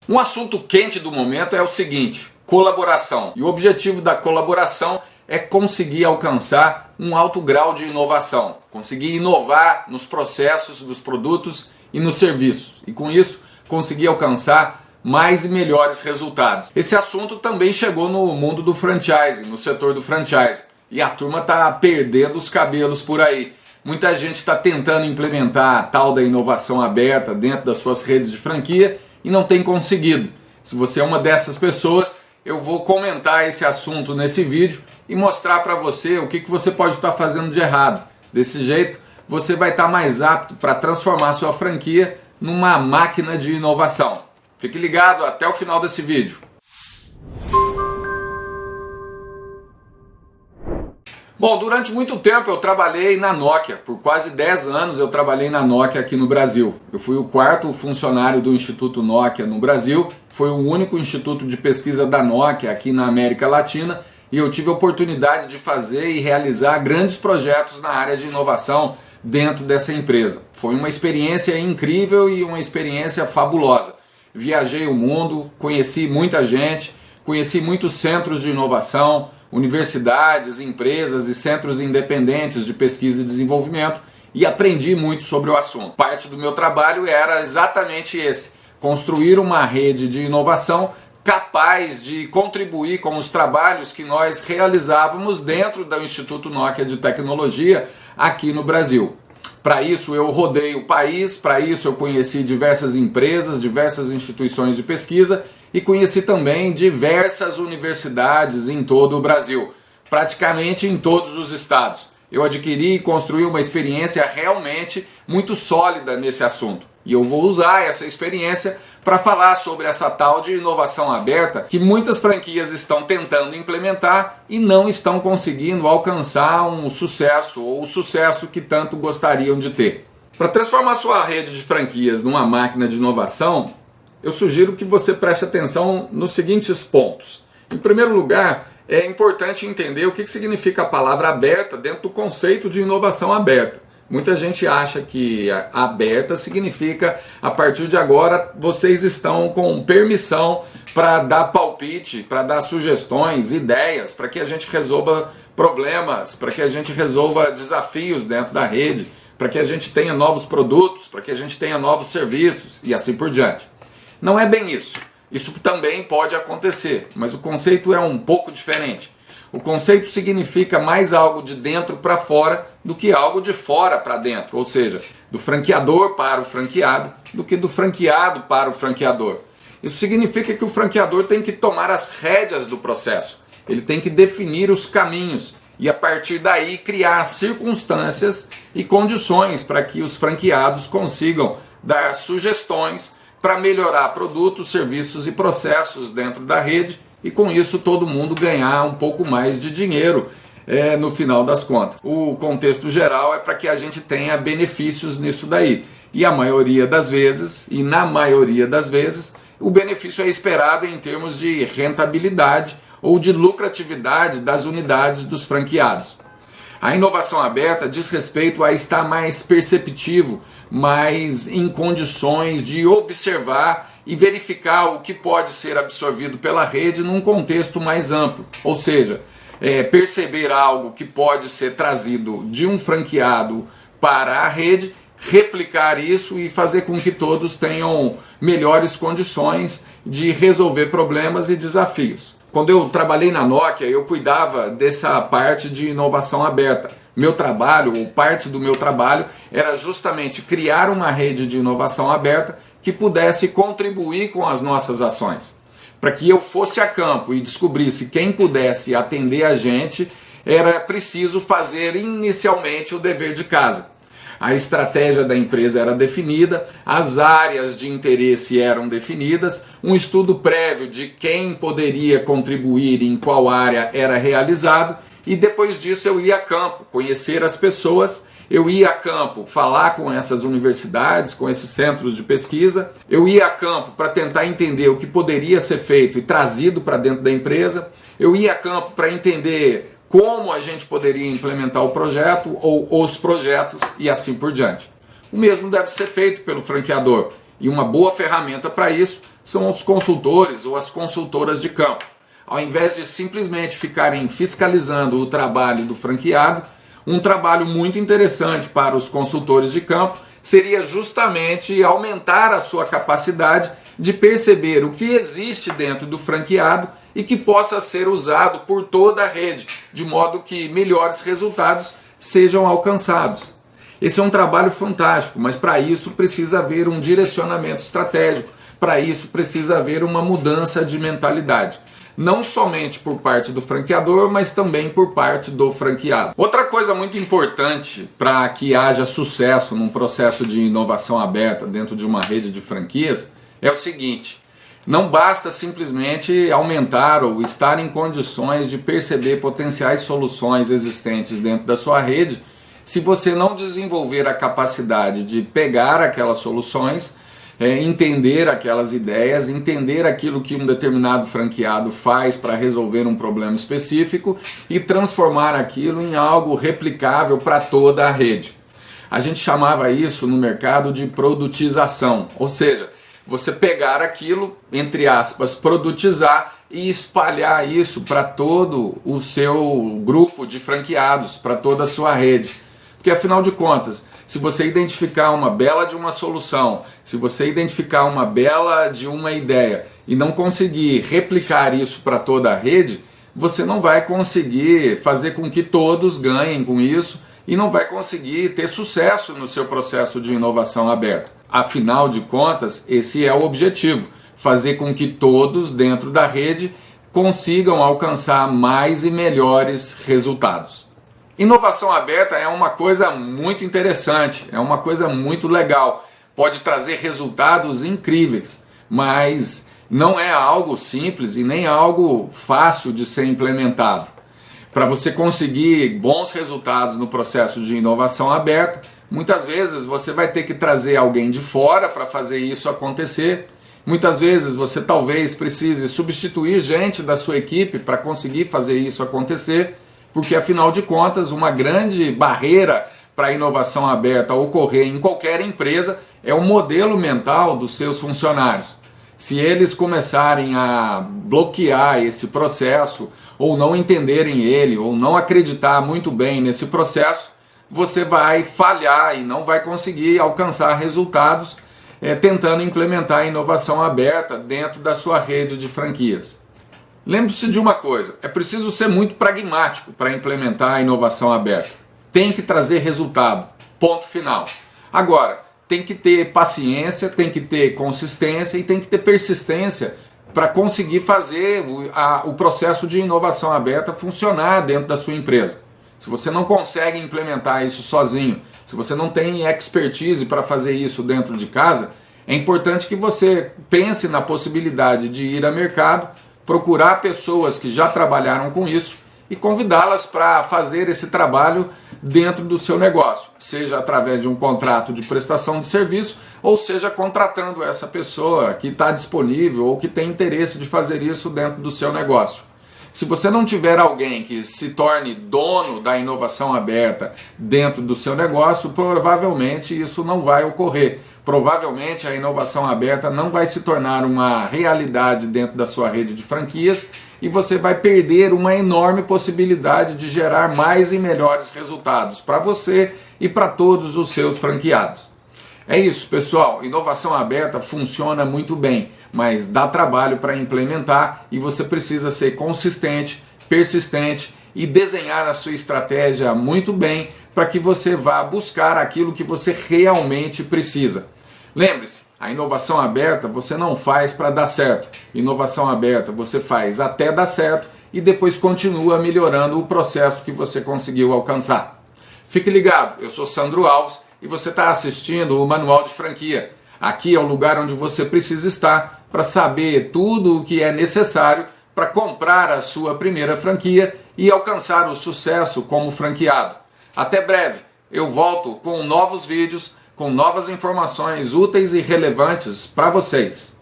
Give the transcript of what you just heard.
Um assunto quente do momento é o seguinte: colaboração. E o objetivo da colaboração é conseguir alcançar um alto grau de inovação, conseguir inovar nos processos dos produtos e nos serviços, e com isso conseguir alcançar mais e melhores resultados. Esse assunto também chegou no mundo do franchising, no setor do franchising, e a turma está perdendo os cabelos por aí. Muita gente está tentando implementar a tal da inovação aberta dentro das suas redes de franquia e não tem conseguido. Se você é uma dessas pessoas, eu vou comentar esse assunto nesse vídeo e mostrar para você o que você pode estar fazendo de errado. Desse jeito, você vai estar mais apto para transformar sua franquia numa máquina de inovação. Fique ligado até o final desse vídeo. Bom, durante muito tempo eu trabalhei na Nokia. Por quase 10 anos eu trabalhei na Nokia aqui no Brasil. Eu fui o 4º funcionário do Instituto Nokia no Brasil. Foi o único instituto de pesquisa da Nokia aqui na América Latina. E eu tive a oportunidade de fazer e realizar grandes projetos na área de inovação dentro dessa empresa. Foi uma experiência incrível e uma experiência fabulosa. Viajei o mundo, conheci muita gente, conheci muitos centros de inovação, universidades, empresas e centros independentes de pesquisa e desenvolvimento e aprendi muito sobre o assunto. Parte do meu trabalho era exatamente esse: construir uma rede de inovação capaz de contribuir com os trabalhos que nós realizávamos dentro do Instituto Nokia de Tecnologia aqui no Brasil. Para isso eu rodei o país, para isso eu conheci diversas empresas, diversas instituições de pesquisa e conheci também diversas universidades em todo o Brasil, praticamente em todos os estados. Eu adquiri e construí uma experiência realmente muito sólida nesse assunto. E eu vou usar essa experiência para falar sobre essa tal de inovação aberta que muitas franquias estão tentando implementar e não estão conseguindo alcançar um sucesso ou o sucesso que tanto gostariam de ter. Para transformar sua rede de franquias numa máquina de inovação, eu sugiro que você preste atenção nos seguintes pontos. Em primeiro lugar, é importante entender o que significa a palavra aberta dentro do conceito de inovação aberta. Muita gente acha que aberta significa, a partir de agora, vocês estão com permissão para dar palpite, para dar sugestões, ideias, para que a gente resolva problemas, para que a gente resolva desafios dentro da rede, para que a gente tenha novos produtos, para que a gente tenha novos serviços e assim por diante. Não é bem isso. Isso também pode acontecer, mas o conceito é um pouco diferente. O conceito significa mais algo de dentro para fora do que algo de fora para dentro, ou seja, do franqueador para o franqueado do que do franqueado para o franqueador. Isso significa que o franqueador tem que tomar as rédeas do processo, ele tem que definir os caminhos e a partir daí criar circunstâncias e condições para que os franqueados consigam dar sugestões para melhorar produtos, serviços e processos dentro da rede e com isso todo mundo ganhar um pouco mais de dinheiro no final das contas. O contexto geral é para que a gente tenha benefícios nisso daí. E a maioria das vezes, e na maioria das vezes, o benefício é esperado em termos de rentabilidade ou de lucratividade das unidades dos franqueados. A inovação aberta diz respeito a estar mais perceptivo, mais em condições de observar e verificar o que pode ser absorvido pela rede num contexto mais amplo. Ou seja, perceber algo que pode ser trazido de um franqueado para a rede, replicar isso e fazer com que todos tenham melhores condições de resolver problemas e desafios. Quando eu trabalhei na Nokia, eu cuidava dessa parte de inovação aberta. Meu trabalho, ou parte do meu trabalho, era justamente criar uma rede de inovação aberta que pudesse contribuir com as nossas ações. Para que eu fosse a campo e descobrisse quem pudesse atender a gente, era preciso fazer inicialmente o dever de casa. A estratégia da empresa era definida, as áreas de interesse eram definidas, um estudo prévio de quem poderia contribuir em qual área era realizado e depois disso eu ia a campo, conhecer as pessoas, eu ia a campo falar com essas universidades, com esses centros de pesquisa, eu ia a campo para tentar entender o que poderia ser feito e trazido para dentro da empresa, eu ia a campo para entender como a gente poderia implementar o projeto ou os projetos e assim por diante. O mesmo deve ser feito pelo franqueador e uma boa ferramenta para isso são os consultores ou as consultoras de campo. Ao invés de simplesmente ficarem fiscalizando o trabalho do franqueado, um trabalho muito interessante para os consultores de campo seria justamente aumentar a sua capacidade de perceber o que existe dentro do franqueado e que possa ser usado por toda a rede, de modo que melhores resultados sejam alcançados. Esse é um trabalho fantástico, mas para isso precisa haver um direcionamento estratégico, para isso precisa haver uma mudança de mentalidade. Não somente por parte do franqueador, mas também por parte do franqueado. Outra coisa muito importante para que haja sucesso num processo de inovação aberta dentro de uma rede de franquias é o seguinte: não basta simplesmente aumentar ou estar em condições de perceber potenciais soluções existentes dentro da sua rede, se você não desenvolver a capacidade de pegar aquelas soluções, entender aquelas ideias, entender aquilo que um determinado franqueado faz para resolver um problema específico e transformar aquilo em algo replicável para toda a rede. A gente chamava isso no mercado de produtização, ou seja, você pegar aquilo, entre aspas, produtizar e espalhar isso para todo o seu grupo de franqueados, para toda a sua rede. Porque afinal de contas, se você identificar uma bela de uma solução, se você identificar uma bela de uma ideia e não conseguir replicar isso para toda a rede, você não vai conseguir fazer com que todos ganhem com isso e não vai conseguir ter sucesso no seu processo de inovação aberta. Afinal de contas, esse é o objetivo, fazer com que todos dentro da rede consigam alcançar mais e melhores resultados. Inovação aberta é uma coisa muito interessante, é uma coisa muito legal, pode trazer resultados incríveis, mas não é algo simples e nem algo fácil de ser implementado. Para você conseguir bons resultados no processo de inovação aberta, muitas vezes você vai ter que trazer alguém de fora para fazer isso acontecer. Muitas vezes você talvez precise substituir gente da sua equipe para conseguir fazer isso acontecer, porque afinal de contas uma grande barreira para a inovação aberta ocorrer em qualquer empresa é o modelo mental dos seus funcionários. Se eles começarem a bloquear esse processo, ou não entenderem ele, ou não acreditar muito bem nesse processo, você vai falhar e não vai conseguir alcançar resultados tentando implementar a inovação aberta dentro da sua rede de franquias. Lembre-se de uma coisa, é preciso ser muito pragmático para implementar a inovação aberta. Tem que trazer resultado, ponto final. Agora, tem que ter paciência, tem que ter consistência e tem que ter persistência para conseguir fazer o processo de inovação aberta funcionar dentro da sua empresa. Se você não consegue implementar isso sozinho, se você não tem expertise para fazer isso dentro de casa, é importante que você pense na possibilidade de ir ao mercado, procurar pessoas que já trabalharam com isso e convidá-las para fazer esse trabalho dentro do seu negócio, seja através de um contrato de prestação de serviço ou seja contratando essa pessoa que está disponível ou que tem interesse de fazer isso dentro do seu negócio. Se você não tiver alguém que se torne dono da inovação aberta dentro do seu negócio, provavelmente isso não vai ocorrer. Provavelmente a inovação aberta não vai se tornar uma realidade dentro da sua rede de franquias e você vai perder uma enorme possibilidade de gerar mais e melhores resultados para você e para todos os seus franqueados. É isso, pessoal. Inovação aberta funciona muito bem, mas dá trabalho para implementar e você precisa ser consistente, persistente e desenhar a sua estratégia muito bem para que você vá buscar aquilo que você realmente precisa. Lembre-se, a inovação aberta você não faz para dar certo. Inovação aberta você faz até dar certo e depois continua melhorando o processo que você conseguiu alcançar. Fique ligado, eu sou Sandro Alves e você está assistindo o Manual de Franquia. Aqui é o lugar onde você precisa estar para saber tudo o que é necessário para comprar a sua primeira franquia e alcançar o sucesso como franqueado. Até breve, eu volto com novos vídeos, com novas informações úteis e relevantes para vocês.